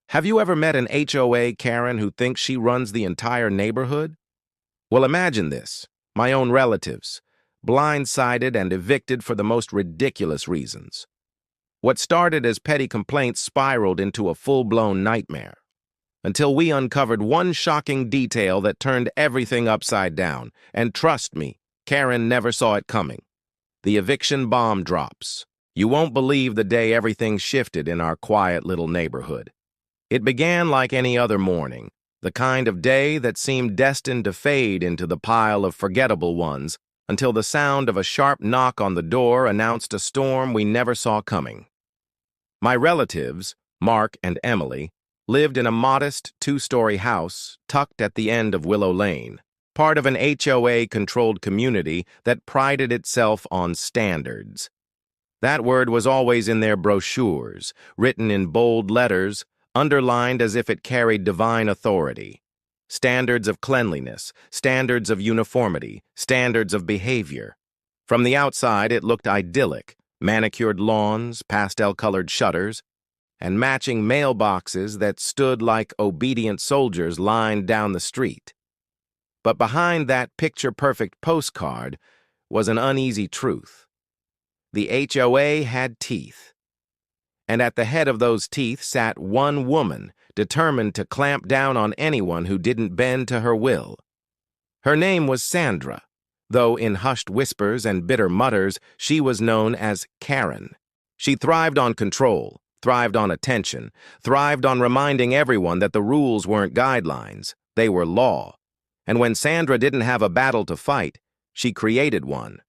Have you ever met an HOA Karen who thinks she runs the entire neighborhood? Well, imagine this. My own relatives, blindsided and evicted for the most ridiculous reasons. What started as petty complaints spiraled into a full-blown nightmare, until we uncovered one shocking detail that turned everything upside down. And trust me, Karen never saw it coming. The eviction bomb drops. You won't believe the day everything shifted in our quiet little neighborhood. It began like any other morning, the kind of day that seemed destined to fade into the pile of forgettable ones until the sound of a sharp knock on the door announced a storm we never saw coming. My relatives, Mark and Emily, lived in a modest two-story house tucked at the end of Willow Lane, part of an HOA-controlled community that prided itself on standards. That word was always in their brochures, written in bold letters, underlined as if it carried divine authority. Standards of cleanliness, standards of uniformity, standards of behavior. From the outside, it looked idyllic: manicured lawns, pastel-colored shutters, and matching mailboxes that stood like obedient soldiers lined down the street. But behind that picture-perfect postcard was an uneasy truth. The HOA had teeth. And at the head of those teeth sat one woman, determined to clamp down on anyone who didn't bend to her will. Her name was Sandra, though in hushed whispers and bitter mutters, she was known as Karen. She thrived on control, thrived on attention, thrived on reminding everyone that the rules weren't guidelines, they were law. And when Sandra didn't have a battle to fight, she created one.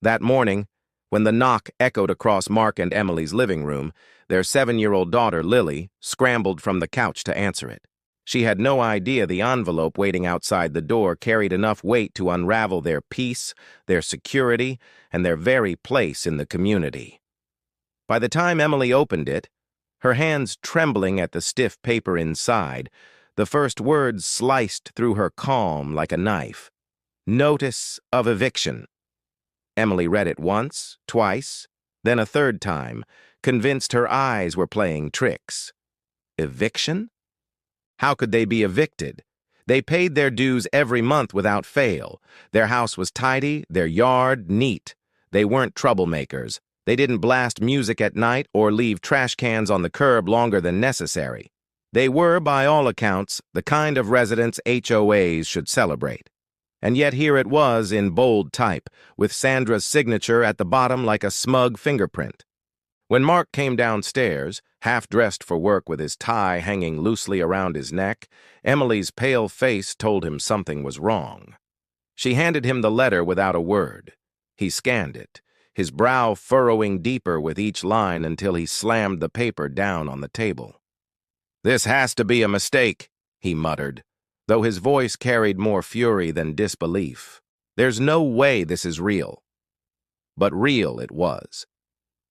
That morning, when the knock echoed across Mark and Emily's living room, their 7-year-old daughter, Lily, scrambled from the couch to answer it. She had no idea the envelope waiting outside the door carried enough weight to unravel their peace, their security, and their very place in the community. By the time Emily opened it, her hands trembling at the stiff paper inside, the first words sliced through her calm like a knife. Notice of eviction. Emily read it once, twice, then a third time, convinced her eyes were playing tricks. Eviction? How could they be evicted? They paid their dues every month without fail. Their house was tidy, their yard neat. They weren't troublemakers. They didn't blast music at night or leave trash cans on the curb longer than necessary. They were, by all accounts, the kind of residents HOAs should celebrate. And yet here it was in bold type, with Sandra's signature at the bottom like a smug fingerprint. When Mark came downstairs, half-dressed for work with his tie hanging loosely around his neck, Emily's pale face told him something was wrong. She handed him the letter without a word. He scanned it, his brow furrowing deeper with each line until he slammed the paper down on the table. "This has to be a mistake," he muttered, though his voice carried more fury than disbelief. "There's no way this is real." But real it was.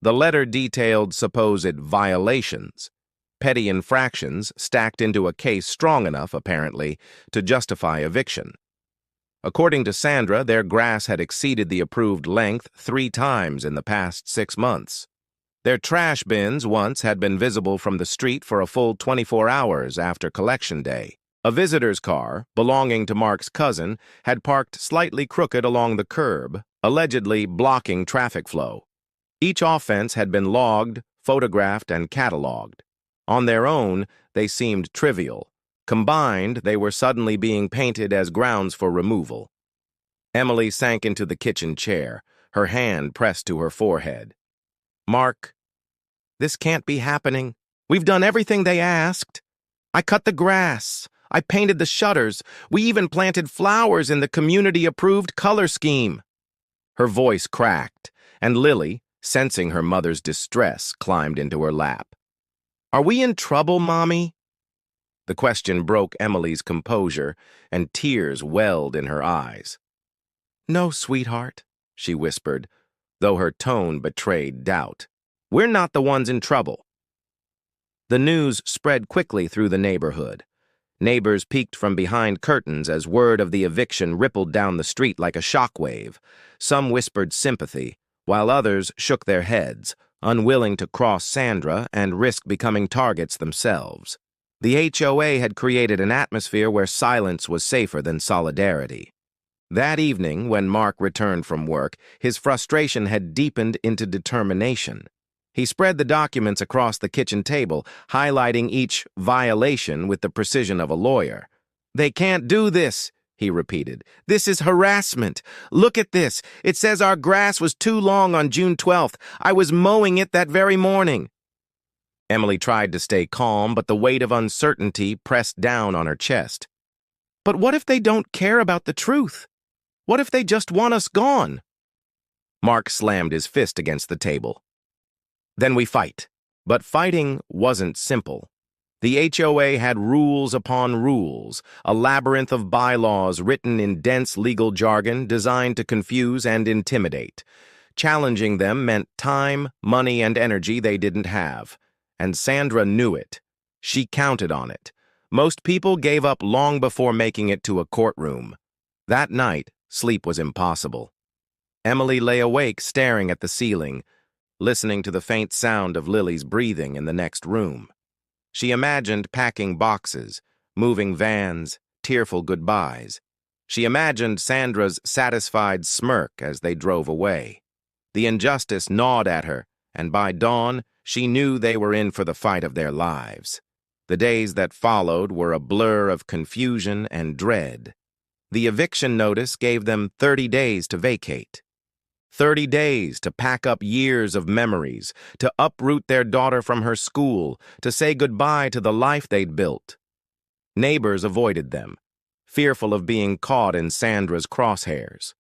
The letter detailed supposed violations, petty infractions stacked into a case strong enough, apparently, to justify eviction. According to Sandra, their grass had exceeded the approved length 3 times in the past 6 months. Their trash bins once had been visible from the street for a full 24 hours after collection day. A visitor's car, belonging to Mark's cousin, had parked slightly crooked along the curb, allegedly blocking traffic flow. Each offense had been logged, photographed, and cataloged. On their own, they seemed trivial. Combined, they were suddenly being painted as grounds for removal. Emily sank into the kitchen chair, her hand pressed to her forehead. "Mark, this can't be happening. We've done everything they asked. I cut the grass. I painted the shutters. We even planted flowers in the community-approved color scheme." Her voice cracked, and Lily, sensing her mother's distress, climbed into her lap. "Are we in trouble, Mommy?" The question broke Emily's composure, and tears welled in her eyes. "No, sweetheart," she whispered, though her tone betrayed doubt. "We're not the ones in trouble." The news spread quickly through the neighborhood. Neighbors peeked from behind curtains as word of the eviction rippled down the street like a shockwave. Some whispered sympathy, while others shook their heads, unwilling to cross Sandra and risk becoming targets themselves. The HOA had created an atmosphere where silence was safer than solidarity. That evening, when Mark returned from work, his frustration had deepened into determination. He spread the documents across the kitchen table, highlighting each violation with the precision of a lawyer. "They can't do this," he repeated. "This is harassment. Look at this. It says our grass was too long on June 12th. I was mowing it that very morning." Emily tried to stay calm, but the weight of uncertainty pressed down on her chest. "But what if they don't care about the truth? What if they just want us gone?" Mark slammed his fist against the table. "Then we fight." But fighting wasn't simple. The HOA had rules upon rules, a labyrinth of bylaws written in dense legal jargon designed to confuse and intimidate. Challenging them meant time, money, and energy they didn't have. And Sandra knew it. She counted on it. Most people gave up long before making it to a courtroom. That night, sleep was impossible. Emily lay awake staring at the ceiling, listening to the faint sound of Lily's breathing in the next room. She imagined packing boxes, moving vans, tearful goodbyes. She imagined Sandra's satisfied smirk as they drove away. The injustice gnawed at her, and by dawn, she knew they were in for the fight of their lives. The days that followed were a blur of confusion and dread. The eviction notice gave them 30 days to vacate. 30 days to pack up years of memories, to uproot their daughter from her school, to say goodbye to the life they'd built. Neighbors avoided them, fearful of being caught in Sandra's crosshairs.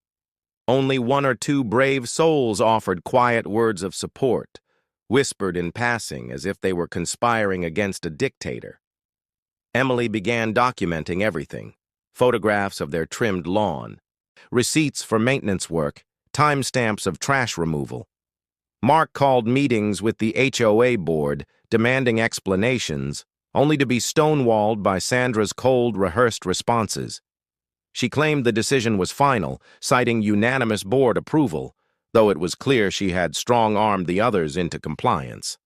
Only one or two brave souls offered quiet words of support, whispered in passing as if they were conspiring against a dictator. Emily began documenting everything: photographs of their trimmed lawn, receipts for maintenance work, timestamps of trash removal. Mark called meetings with the HOA board, demanding explanations, only to be stonewalled by Sandra's cold, rehearsed responses. She claimed the decision was final, citing unanimous board approval, though it was clear she had strong-armed the others into compliance.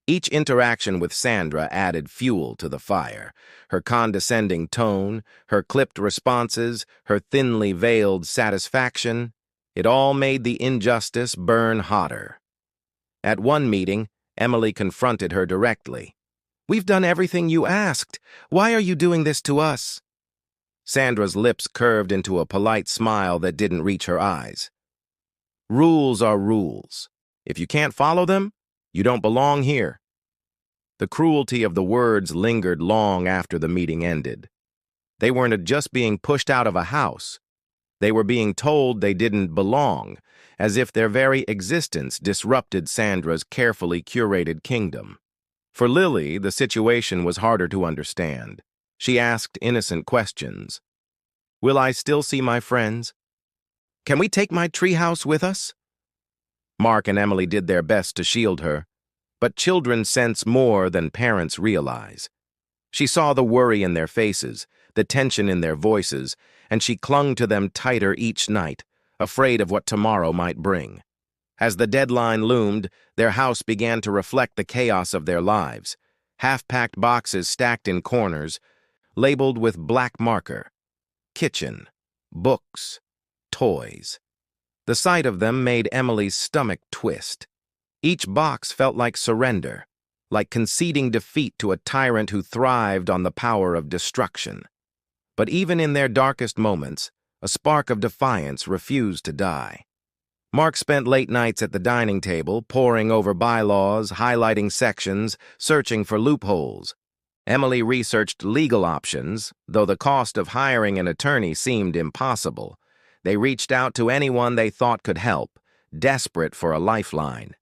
Each interaction with Sandra added fuel to the fire. Her condescending tone, her clipped responses, her thinly veiled satisfaction, it all made the injustice burn hotter. At one meeting, Emily confronted her directly. "We've done everything you asked. Why are you doing this to us?" Sandra's lips curved into a polite smile that didn't reach her eyes. "Rules are rules. If you can't follow them, you don't belong here." The cruelty of the words lingered long after the meeting ended. They weren't just being pushed out of a house. They were being told they didn't belong, as if their very existence disrupted Sandra's carefully curated kingdom. For Lily, the situation was harder to understand. She asked innocent questions. "Will I still see my friends? Can we take my treehouse with us?" Mark and Emily did their best to shield her, but children sense more than parents realize. She saw the worry in their faces, the tension in their voices, and she clung to them tighter each night, afraid of what tomorrow might bring. As the deadline loomed, their house began to reflect the chaos of their lives. Half-packed boxes stacked in corners, labeled with black marker. Kitchen, books, toys. The sight of them made Emily's stomach twist. Each box felt like surrender, like conceding defeat to a tyrant who thrived on the power of destruction. But even in their darkest moments, a spark of defiance refused to die. Mark spent late nights at the dining table, poring over bylaws, highlighting sections, searching for loopholes. Emily researched legal options, though the cost of hiring an attorney seemed impossible. They reached out to anyone they thought could help, desperate for a lifeline.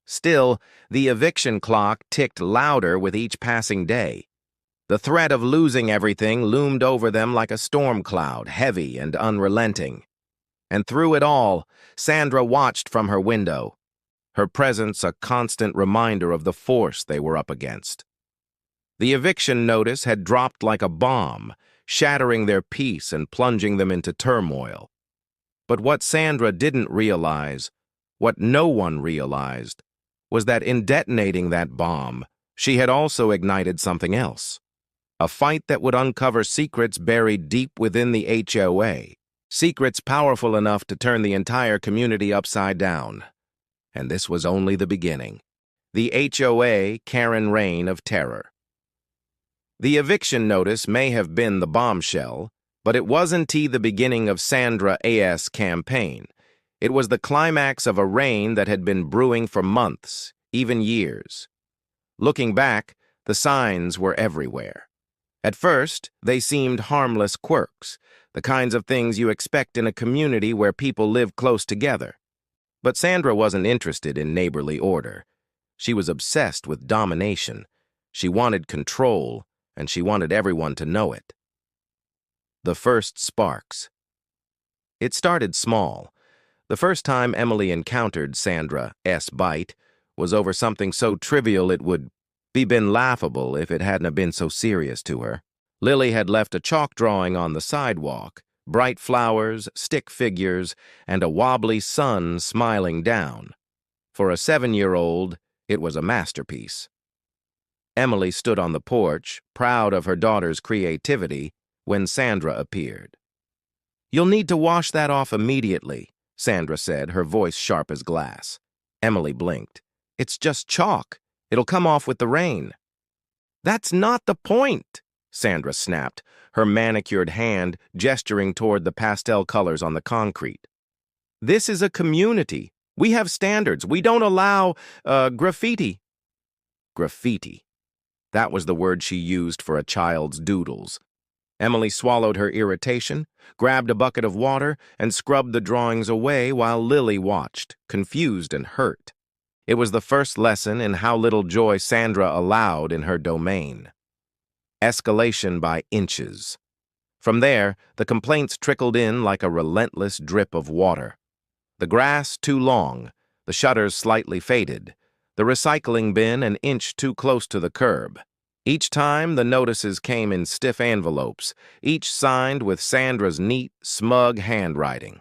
Still, the eviction clock ticked louder with each passing day. The threat of losing everything loomed over them like a storm cloud, heavy and unrelenting. And through it all, Sandra watched from her window, her presence a constant reminder of the force they were up against. The eviction notice had dropped like a bomb, shattering their peace and plunging them into turmoil. But what Sandra didn't realize, what no one realized, was that in detonating that bomb, she had also ignited something else. A fight that would uncover secrets buried deep within the HOA, secrets powerful enough to turn the entire community upside down. And this was only the beginning. The HOA Karen reign of terror. The eviction notice may have been the bombshell, but it wasn't the beginning of Sandra A.'s campaign. It was the climax of a reign that had been brewing for months, even years. Looking back, the signs were everywhere. At first, they seemed harmless quirks, the kinds of things you expect in a community where people live close together. But Sandra wasn't interested in neighborly order. She was obsessed with domination. She wanted control, and she wanted everyone to know it. The first sparks. It started small. The first time Emily encountered Sandra's bite was over something so trivial it would been laughable if it hadn't been so serious to her. Lily had left a chalk drawing on the sidewalk, bright flowers, stick figures, and a wobbly sun smiling down. For a 7-year-old, it was a masterpiece. Emily stood on the porch, proud of her daughter's creativity, when Sandra appeared. "You'll need to wash that off immediately," Sandra said, her voice sharp as glass. Emily blinked. "It's just chalk. It'll come off with the rain." "That's not the point," Sandra snapped, her manicured hand gesturing toward the pastel colors on the concrete. "This is a community. We have standards. We don't allow, graffiti." Graffiti. That was the word she used for a child's doodles. Emily swallowed her irritation, grabbed a bucket of water, and scrubbed the drawings away while Lily watched, confused and hurt. It was the first lesson in how little joy Sandra allowed in her domain. Escalation by inches. From there, the complaints trickled in like a relentless drip of water. The grass too long, the shutters slightly faded, the recycling bin an inch too close to the curb. Each time, the notices came in stiff envelopes, each signed with Sandra's neat, smug handwriting.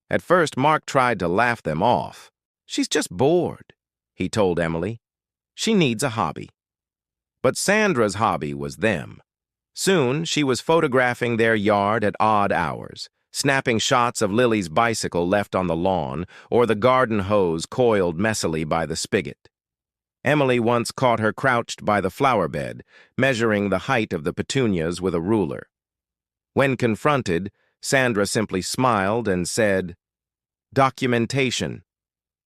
At first, Mark tried to laugh them off. "She's just bored," he told Emily. "She needs a hobby." But Sandra's hobby was them. Soon, she was photographing their yard at odd hours, snapping shots of Lily's bicycle left on the lawn or the garden hose coiled messily by the spigot. Emily once caught her crouched by the flower bed, measuring the height of the petunias with a ruler. When confronted, Sandra simply smiled and said, "Documentation."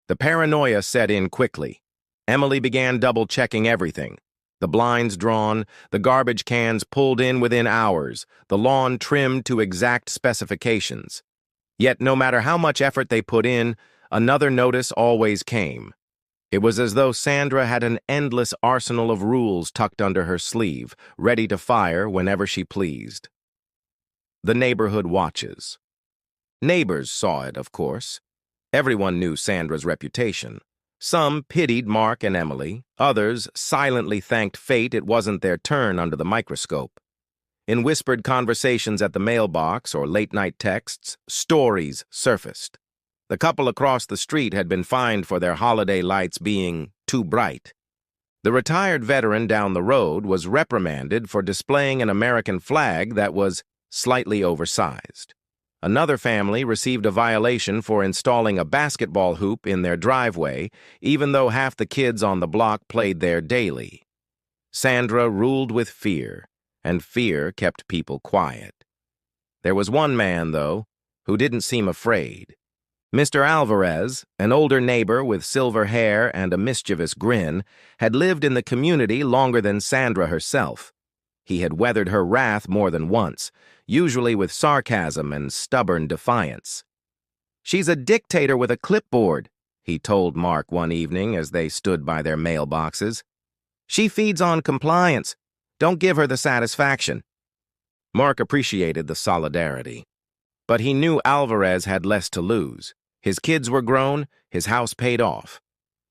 The paranoia set in quickly. Emily began double-checking everything. The blinds drawn, the garbage cans pulled in within hours, the lawn trimmed to exact specifications. Yet no matter how much effort they put in, another notice always came. It was as though Sandra had an endless arsenal of rules tucked under her sleeve, ready to fire whenever she pleased. The neighborhood watches. Neighbors saw it, of course. Everyone knew Sandra's reputation. Some pitied Mark and Emily, others silently thanked fate it wasn't their turn under the microscope. In whispered conversations at the mailbox or late-night texts, stories surfaced. The couple across the street had been fined for their holiday lights being too bright. The retired veteran down the road was reprimanded for displaying an American flag that was slightly oversized. Another family received a violation for installing a basketball hoop in their driveway, even though half the kids on the block played there daily. Sandra ruled with fear, and fear kept people quiet. There was one man, though, who didn't seem afraid. Mr. Alvarez, an older neighbor with silver hair and a mischievous grin, had lived in the community longer than Sandra herself. He had weathered her wrath more than once, usually with sarcasm and stubborn defiance. "She's a dictator with a clipboard," he told Mark one evening as they stood by their mailboxes. "She feeds on compliance. Don't give her the satisfaction." Mark appreciated the solidarity. But he knew Alvarez had less to lose. His kids were grown, his house paid off.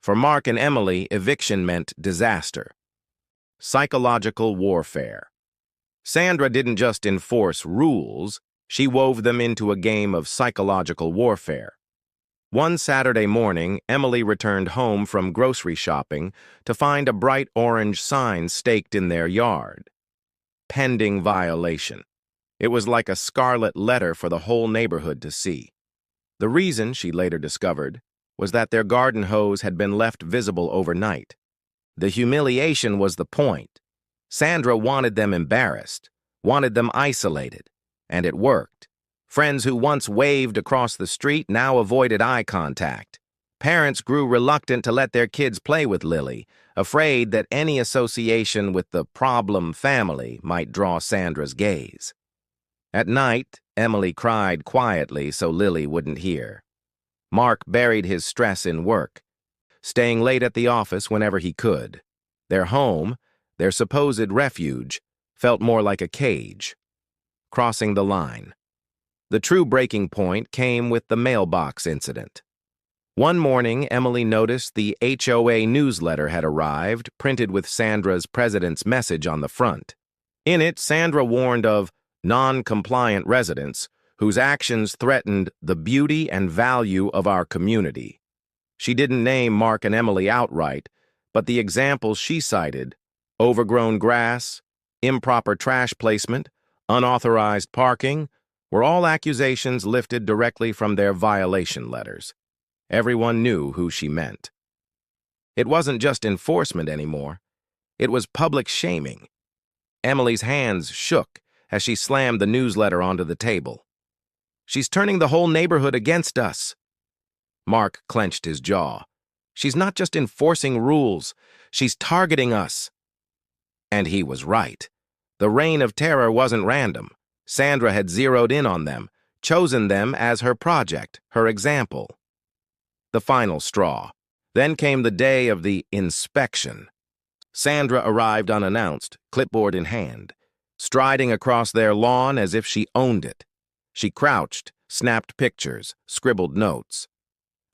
For Mark and Emily, eviction meant disaster. Psychological warfare. Sandra didn't just enforce rules, she wove them into a game of psychological warfare. One Saturday morning, Emily returned home from grocery shopping to find a bright orange sign staked in their yard. pending violation. It was like a scarlet letter for the whole neighborhood to see. The reason, she later discovered, was that their garden hose had been left visible overnight. The humiliation was the point. Sandra wanted them embarrassed, wanted them isolated, and it worked. Friends who once waved across the street now avoided eye contact. Parents grew reluctant to let their kids play with Lily, afraid that any association with the problem family might draw Sandra's gaze. At night, Emily cried quietly so Lily wouldn't hear. Mark buried his stress in work, staying late at the office whenever he could. Their home, their supposed refuge, felt more like a cage. Crossing the line. The true breaking point came with the mailbox incident. One morning, Emily noticed the HOA newsletter had arrived, printed with Sandra's president's message on the front. In it, Sandra warned of non-compliant residents whose actions threatened the beauty and value of our community. She didn't name Mark and Emily outright, but the examples she cited, overgrown grass, improper trash placement, unauthorized parking, were all accusations lifted directly from their violation letters. Everyone knew who she meant. It wasn't just enforcement anymore. It was public shaming. Emily's hands shook as she slammed the newsletter onto the table. "She's turning the whole neighborhood against us." Mark clenched his jaw. "She's not just enforcing rules, she's targeting us." And he was right. The reign of terror wasn't random. Sandra had zeroed in on them, chosen them as her project, her example. The final straw. Then came the day of the inspection. Sandra arrived unannounced, clipboard in hand, striding across their lawn as if she owned it. She crouched, snapped pictures, scribbled notes.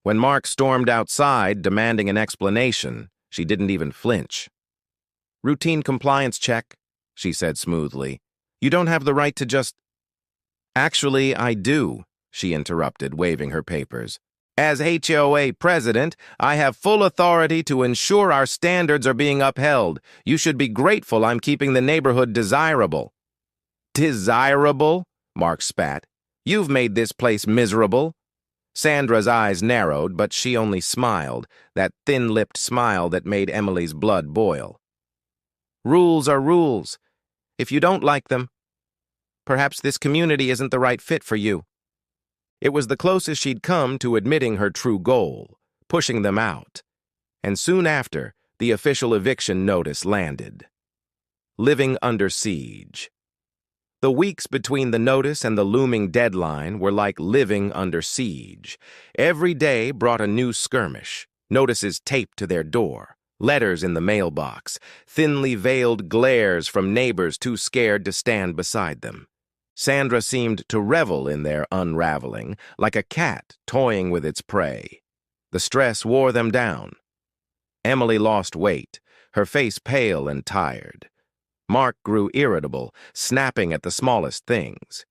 When Mark stormed outside, demanding an explanation, she didn't even flinch. "Routine compliance check," she said smoothly. "You don't have the right to just—" "Actually, I do," she interrupted, waving her papers. "As HOA president, I have full authority to ensure our standards are being upheld. You should be grateful I'm keeping the neighborhood desirable." "Desirable?" Mark spat. "You've made this place miserable." Sandra's eyes narrowed, but she only smiled, that thin-lipped smile that made Emily's blood boil. "Rules are rules. If you don't like them, perhaps this community isn't the right fit for you." It was the closest she'd come to admitting her true goal, pushing them out. And soon after, the official eviction notice landed. Living under siege. The weeks between the notice and the looming deadline were like living under siege. Every day brought a new skirmish, notices taped to their door, letters in the mailbox, thinly veiled glares from neighbors too scared to stand beside them. Sandra seemed to revel in their unraveling, like a cat toying with its prey. The stress wore them down. Emily lost weight, her face pale and tired. Mark grew irritable, snapping at the smallest things.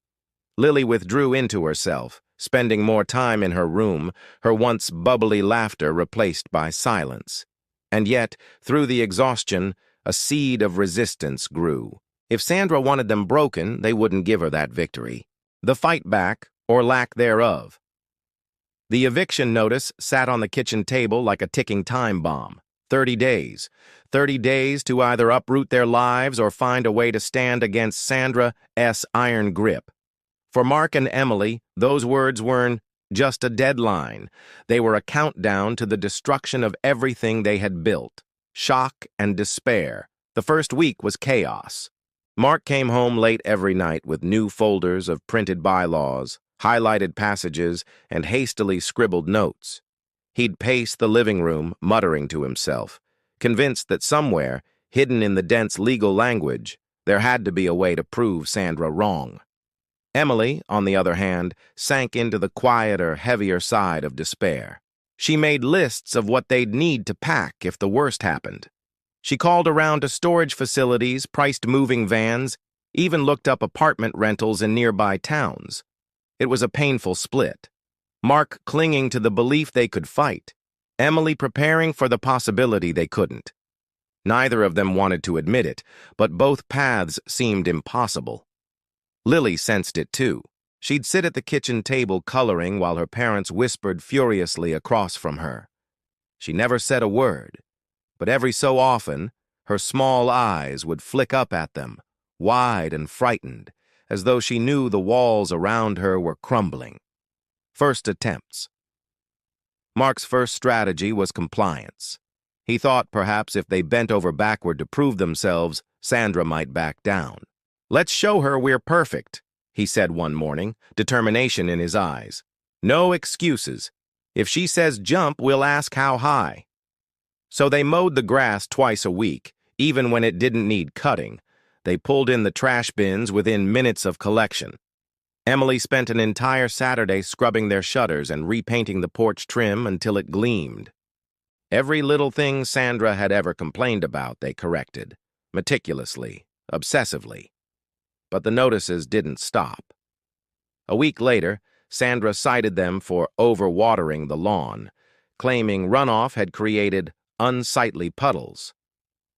Lily withdrew into herself, spending more time in her room, her once bubbly laughter replaced by silence. And yet, through the exhaustion, a seed of resistance grew. If Sandra wanted them broken, they wouldn't give her that victory. The fight back, or lack thereof. The eviction notice sat on the kitchen table like a ticking time bomb. 30 days. 30 days to either uproot their lives or find a way to stand against Sandra's iron grip. For Mark and Emily, those words weren't just a deadline. They were a countdown to the destruction of everything they had built. Shock and despair. The first week was chaos. Mark came home late every night with new folders of printed bylaws, highlighted passages, and hastily scribbled notes. He'd pace the living room, muttering to himself, convinced that somewhere, hidden in the dense legal language, there had to be a way to prove Sandra wrong. Emily, on the other hand, sank into the quieter, heavier side of despair. She made lists of what they'd need to pack if the worst happened. She called around to storage facilities, priced moving vans, even looked up apartment rentals in nearby towns. It was a painful split. Mark clinging to the belief they could fight, Emily preparing for the possibility they couldn't. Neither of them wanted to admit it, but both paths seemed impossible. Lily sensed it too. She'd sit at the kitchen table coloring while her parents whispered furiously across from her. She never said a word, but every so often, her small eyes would flick up at them, wide and frightened, as though she knew the walls around her were crumbling. First attempts. Mark's first strategy was compliance. He thought perhaps if they bent over backward to prove themselves, Sandra might back down. "Let's show her we're perfect," he said one morning, determination in his eyes. "No excuses. If she says jump, we'll ask how high." So they mowed the grass twice a week, even when it didn't need cutting. They pulled in the trash bins within minutes of collection. Emily spent an entire Saturday scrubbing their shutters and repainting the porch trim until it gleamed. Every little thing Sandra had ever complained about, they corrected, meticulously, obsessively. But the notices didn't stop. A week later, Sandra cited them for overwatering the lawn, claiming runoff had created unsightly puddles.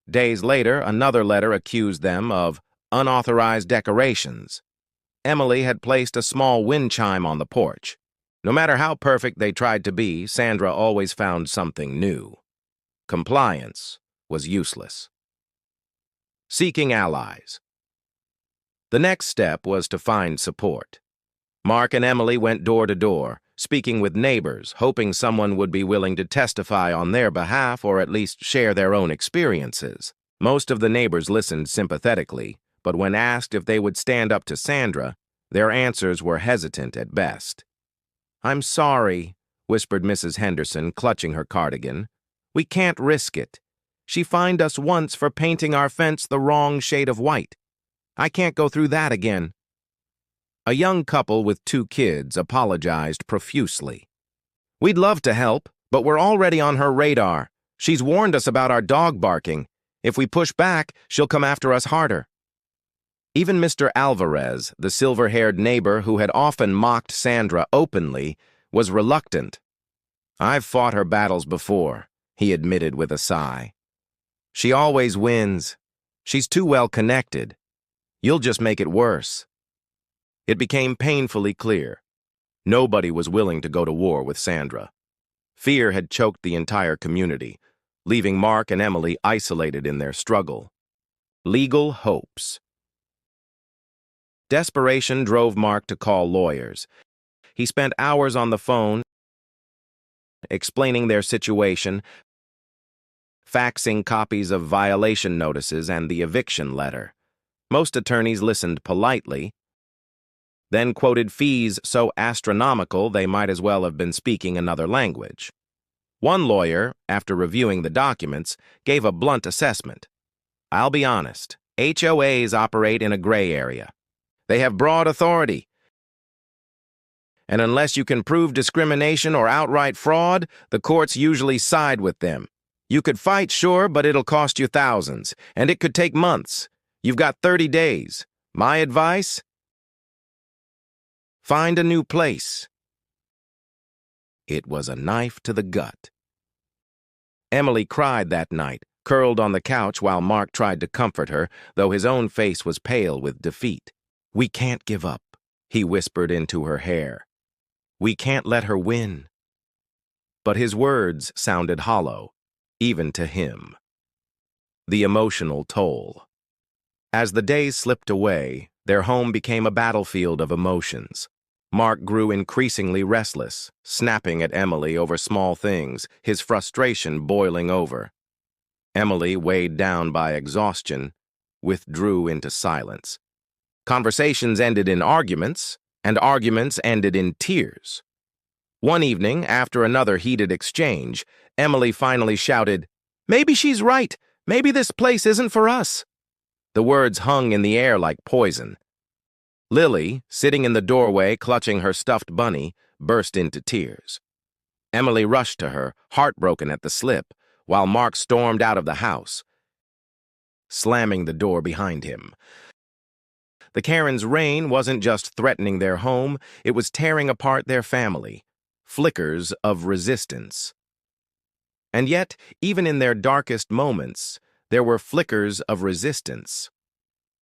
Days later, another letter accused them of unauthorized decorations. Emily had placed a small wind chime on the porch. No matter how perfect they tried to be, Sandra always found something new. Compliance was useless. Seeking allies. The next step was to find support. Mark and Emily went door to door, speaking with neighbors, hoping someone would be willing to testify on their behalf or at least share their own experiences. Most of the neighbors listened sympathetically, but when asked if they would stand up to Sandra, their answers were hesitant at best. "I'm sorry," whispered Mrs. Henderson, clutching her cardigan. "We can't risk it. She fined us once for painting our fence the wrong shade of white. I can't go through that again." A young couple with 2 kids apologized profusely. "We'd love to help, but we're already on her radar. She's warned us about our dog barking. If we push back, she'll come after us harder." Even Mr. Alvarez, the silver-haired neighbor who had often mocked Sandra openly, was reluctant. "I've fought her battles before," he admitted with a sigh. "She always wins. She's too well connected. You'll just make it worse." It became painfully clear. Nobody was willing to go to war with Sandra. Fear had choked the entire community, leaving Mark and Emily isolated in their struggle. Legal hopes. Desperation drove Mark to call lawyers. He spent hours on the phone, explaining their situation, faxing copies of violation notices and the eviction letter. Most attorneys listened politely, then quoted fees so astronomical they might as well have been speaking another language. One lawyer, after reviewing the documents, gave a blunt assessment. "I'll be honest, HOAs operate in a gray area. They have broad authority, and unless you can prove discrimination or outright fraud, the courts usually side with them. You could fight, sure, but it'll cost you thousands, and it could take months. You've got 30 days. My advice? Find a new place." It was a knife to the gut. Emily cried that night, curled on the couch while Mark tried to comfort her, though his own face was pale with defeat. "We can't give up," he whispered into her hair. "We can't let her win." But his words sounded hollow, even to him. The emotional toll. As the days slipped away, their home became a battlefield of emotions. Mark grew increasingly restless, snapping at Emily over small things, his frustration boiling over. Emily, weighed down by exhaustion, withdrew into silence. Conversations ended in arguments, and arguments ended in tears. One evening, after another heated exchange, Emily finally shouted, "Maybe she's right. Maybe this place isn't for us." The words hung in the air like poison. Lily, sitting in the doorway clutching her stuffed bunny, burst into tears. Emily rushed to her, heartbroken at the slip, while Mark stormed out of the house, slamming the door behind him. The Karen's reign wasn't just threatening their home, it was tearing apart their family. Flickers of resistance. And yet, even in their darkest moments, there were flickers of resistance.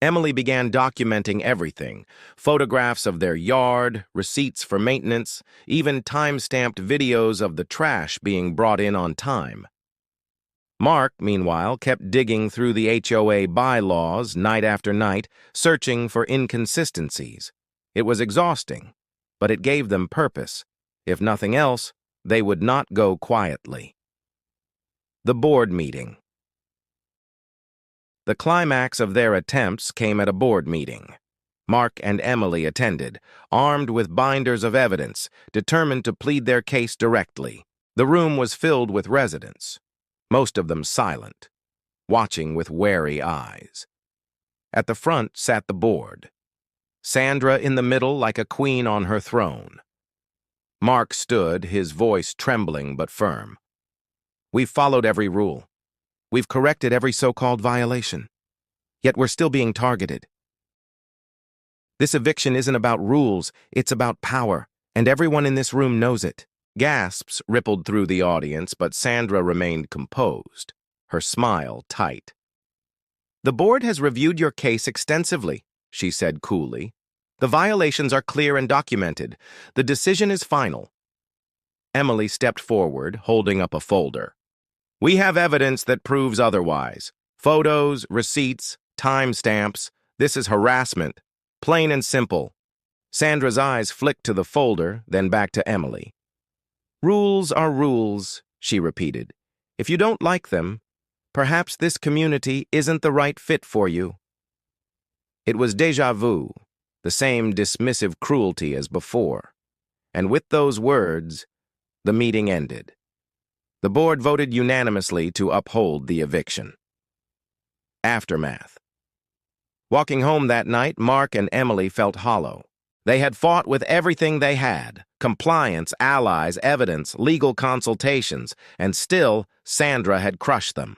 Emily began documenting everything: photographs of their yard, receipts for maintenance, even time-stamped videos of the trash being brought in on time. Mark, meanwhile, kept digging through the HOA bylaws night after night, searching for inconsistencies. It was exhausting, but it gave them purpose. If nothing else, they would not go quietly. The board meeting. The climax of their attempts came at a board meeting. Mark and Emily attended, armed with binders of evidence, determined to plead their case directly. The room was filled with residents, most of them silent, watching with wary eyes. At the front sat the board, Sandra in the middle like a queen on her throne. Mark stood, his voice trembling but firm. "We've followed every rule. We've corrected every so-called violation. Yet we're still being targeted. This eviction isn't about rules, it's about power, and everyone in this room knows it." Gasps rippled through the audience, but Sandra remained composed, her smile tight. "The board has reviewed your case extensively," she said coolly. "The violations are clear and documented. The decision is final." Emily stepped forward, holding up a folder. "We have evidence that proves otherwise. Photos, receipts, timestamps. This is harassment. Plain and simple." Sandra's eyes flicked to the folder, then back to Emily. "Rules are rules," she repeated. "If you don't like them, perhaps this community isn't the right fit for you." It was déjà vu, the same dismissive cruelty as before. And with those words, the meeting ended. The board voted unanimously to uphold the eviction. Aftermath. Walking home that night, Mark and Emily felt hollow. They had fought with everything they had: compliance, allies, evidence, legal consultations, and still Sandra had crushed them.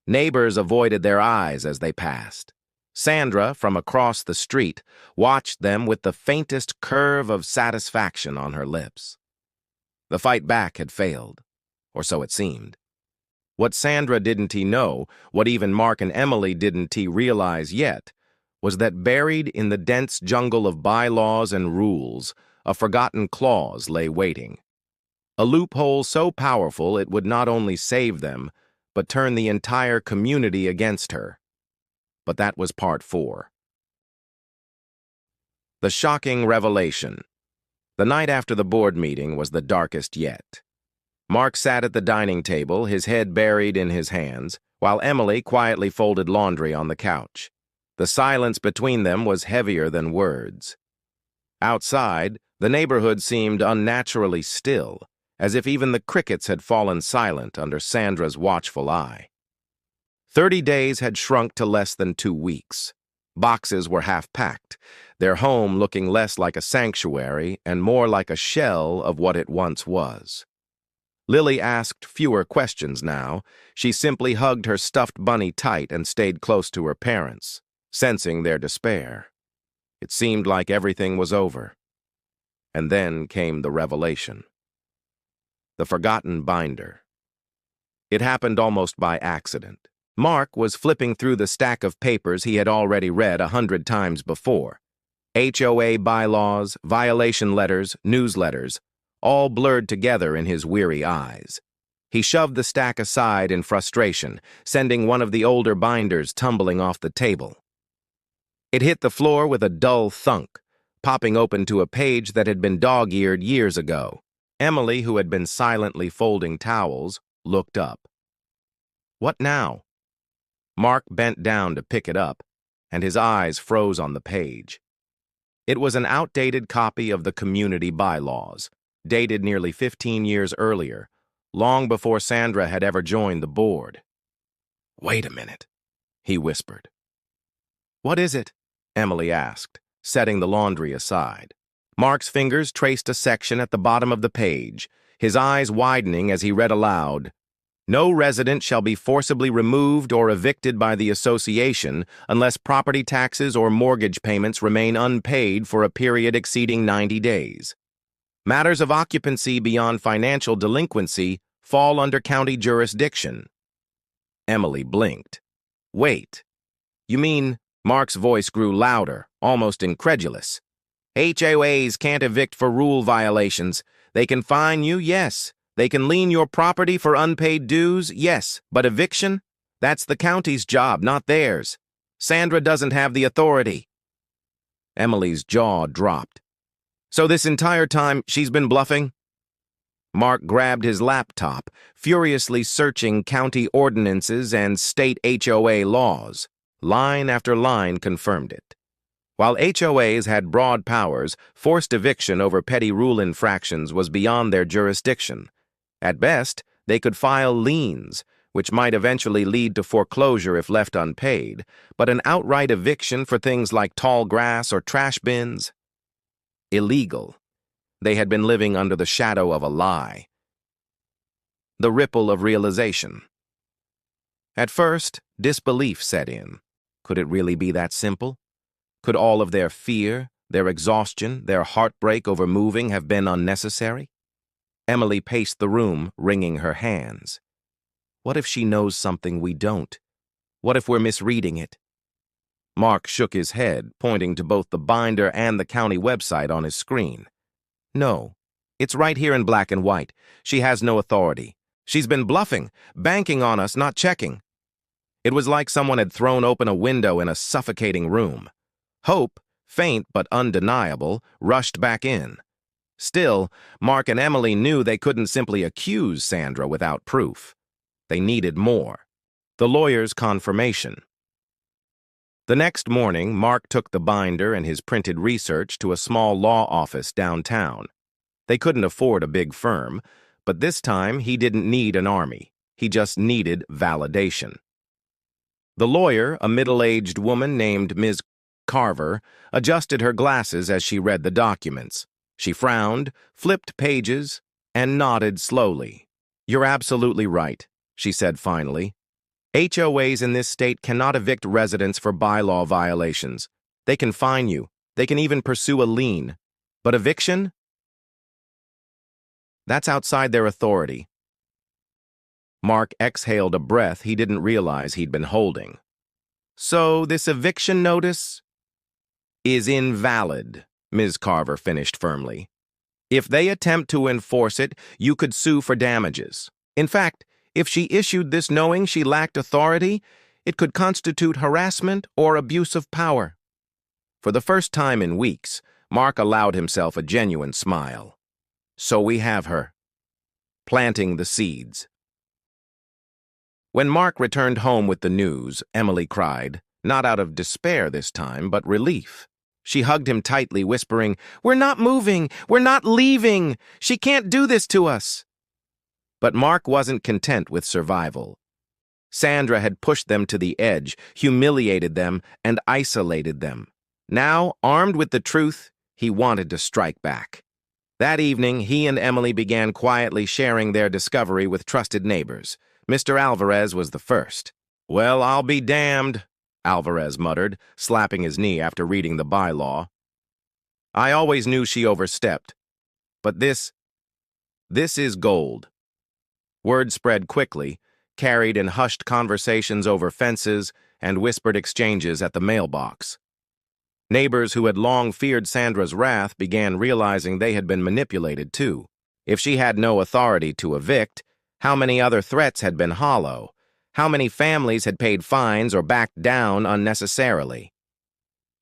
Neighbors avoided their eyes as they passed. Sandra, from across the street, watched them with the faintest curve of satisfaction on her lips. The fight back had failed, or so it seemed. What Sandra didn't know, what even Mark and Emily didn't realize yet, was that buried in the dense jungle of bylaws and rules, a forgotten clause lay waiting. A loophole so powerful it would not only save them, but turn the entire community against her. But that was part 4. The shocking revelation. The night after the board meeting was the darkest yet. Mark sat at the dining table, his head buried in his hands, while Emily quietly folded laundry on the couch. The silence between them was heavier than words. Outside, the neighborhood seemed unnaturally still, as if even the crickets had fallen silent under Sandra's watchful eye. 30 days had shrunk to less than 2 weeks. Boxes were half-packed, their home looking less like a sanctuary and more like a shell of what it once was. Lily asked fewer questions now. She simply hugged her stuffed bunny tight and stayed close to her parents, sensing their despair. It seemed like everything was over. And then came the revelation. The forgotten binder. It happened almost by accident. Mark was flipping through the stack of papers he had already read 100 times before. HOA bylaws, violation letters, newsletters, all blurred together in his weary eyes. He shoved the stack aside in frustration, sending one of the older binders tumbling off the table. It hit the floor with a dull thunk, popping open to a page that had been dog-eared years ago. Emily, who had been silently folding towels, looked up. "What now?" Mark bent down to pick it up, and his eyes froze on the page. It was an outdated copy of the community bylaws, dated nearly 15 years earlier, long before Sandra had ever joined the board. "Wait a minute," he whispered. "What is it?" Emily asked, setting the laundry aside. Mark's fingers traced a section at the bottom of the page, his eyes widening as he read aloud, "No resident shall be forcibly removed or evicted by the association unless property taxes or mortgage payments remain unpaid for a period exceeding 90 days. Matters of occupancy beyond financial delinquency fall under county jurisdiction." Emily blinked. Wait, you mean? Mark's voice grew louder, almost incredulous. HOAs can't evict for rule violations. They can fine you, yes. They can lien your property for unpaid dues, yes. But eviction? That's the county's job, not theirs. Sandra doesn't have the authority. Emily's jaw dropped. So this entire time, she's been bluffing? Mark grabbed his laptop, furiously searching county ordinances and state HOA laws. Line after line confirmed it. While HOAs had broad powers, forced eviction over petty rule infractions was beyond their jurisdiction. At best, they could file liens, which might eventually lead to foreclosure if left unpaid, but an outright eviction for things like tall grass or trash bins? Illegal. They had been living under the shadow of a lie. The ripple of realization. At first, disbelief set in. Could it really be that simple? Could all of their fear, their exhaustion, their heartbreak over moving have been unnecessary? Emily paced the room, wringing her hands. What if she knows something we don't? What if we're misreading it? Mark shook his head, pointing to both the binder and the county website on his screen. No, it's right here in black and white. She has no authority. She's been bluffing, banking on us, not checking. It was like someone had thrown open a window in a suffocating room. Hope, faint but undeniable, rushed back in. Still, Mark and Emily knew they couldn't simply accuse Sandra without proof. They needed more. The lawyer's confirmation. The next morning, Mark took the binder and his printed research to a small law office downtown. They couldn't afford a big firm, but this time he didn't need an army. He just needed validation. The lawyer, a middle-aged woman named Ms. Carver, adjusted her glasses as she read the documents. She frowned, flipped pages, and nodded slowly. "You're absolutely right," she said finally. "HOAs in this state cannot evict residents for bylaw violations. They can fine you. They can even pursue a lien. But eviction? That's outside their authority." Mark exhaled a breath he didn't realize he'd been holding. "So this eviction notice is invalid," Ms. Carver finished firmly. "If they attempt to enforce it, you could sue for damages. In fact, if she issued this knowing she lacked authority, it could constitute harassment or abuse of power." For the first time in weeks, Mark allowed himself a genuine smile. So we have her. Planting the seeds. When Mark returned home with the news, Emily cried, not out of despair this time, but relief. She hugged him tightly, whispering, "We're not moving! We're not leaving! She can't do this to us!" But Mark wasn't content with survival. Sandra had pushed them to the edge, humiliated them, and isolated them. Now, armed with the truth, he wanted to strike back. That evening, he and Emily began quietly sharing their discovery with trusted neighbors. Mr. Alvarez was the first. "Well, I'll be damned," Alvarez muttered, slapping his knee after reading the bylaw. "I always knew she overstepped. But this is gold." Word spread quickly, carried in hushed conversations over fences and whispered exchanges at the mailbox. Neighbors who had long feared Sandra's wrath began realizing they had been manipulated too. If she had no authority to evict, how many other threats had been hollow? How many families had paid fines or backed down unnecessarily?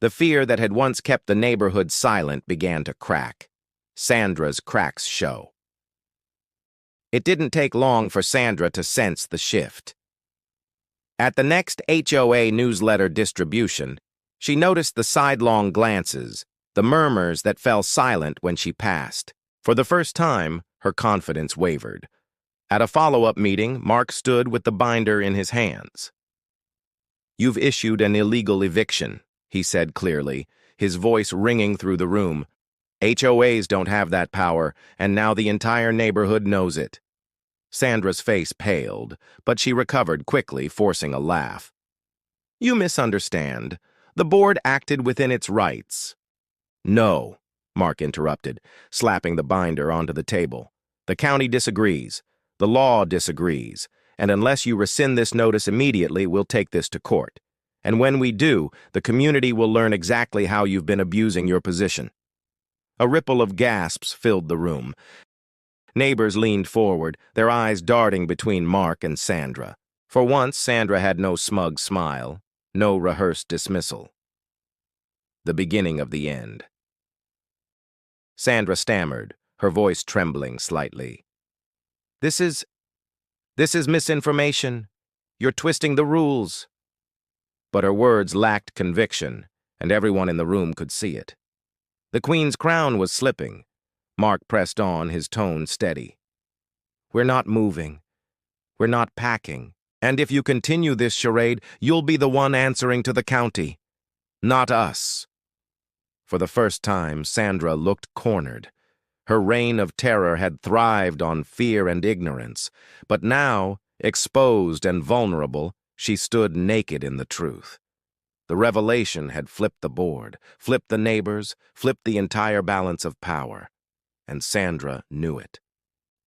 The fear that had once kept the neighborhood silent began to crack. Sandra's cracks show. It didn't take long for Sandra to sense the shift. At the next HOA newsletter distribution, she noticed the sidelong glances, the murmurs that fell silent when she passed. For the first time, her confidence wavered. At a follow-up meeting, Mark stood with the binder in his hands. "You've issued an illegal eviction," he said clearly, his voice ringing through the room. "HOAs don't have that power, and now the entire neighborhood knows it." Sandra's face paled, but she recovered quickly, forcing a laugh. "You misunderstand. The board acted within its rights." "No," Mark interrupted, slapping the binder onto the table. "The county disagrees. The law disagrees. and unless you rescind this notice immediately, we'll take this to court. And when we do, the community will learn exactly how you've been abusing your position." A ripple of gasps filled the room. Neighbors leaned forward, their eyes darting between Mark and Sandra. For once, Sandra had no smug smile, no rehearsed dismissal. The beginning of the end. Sandra stammered, her voice trembling slightly. This is misinformation. You're twisting the rules." But her words lacked conviction, and everyone in the room could see it. The Queen's crown was slipping. Mark pressed on, his tone steady. "We're not moving. We're not packing. And if you continue this charade, you'll be the one answering to the county, not us." For the first time, Sandra looked cornered. Her reign of terror had thrived on fear and ignorance, but now, exposed and vulnerable, she stood naked in the truth. The revelation had flipped the board, flipped the neighbors, flipped the entire balance of power, and Sandra knew it.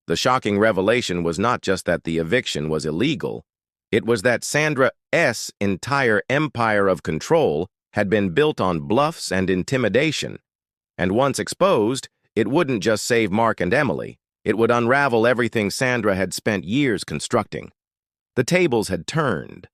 The shocking revelation was not just that the eviction was illegal, it was that Sandra's entire empire of control had been built on bluffs and intimidation, and once exposed, it wouldn't just save Mark and Emily, it would unravel everything Sandra had spent years constructing. The tables had turned.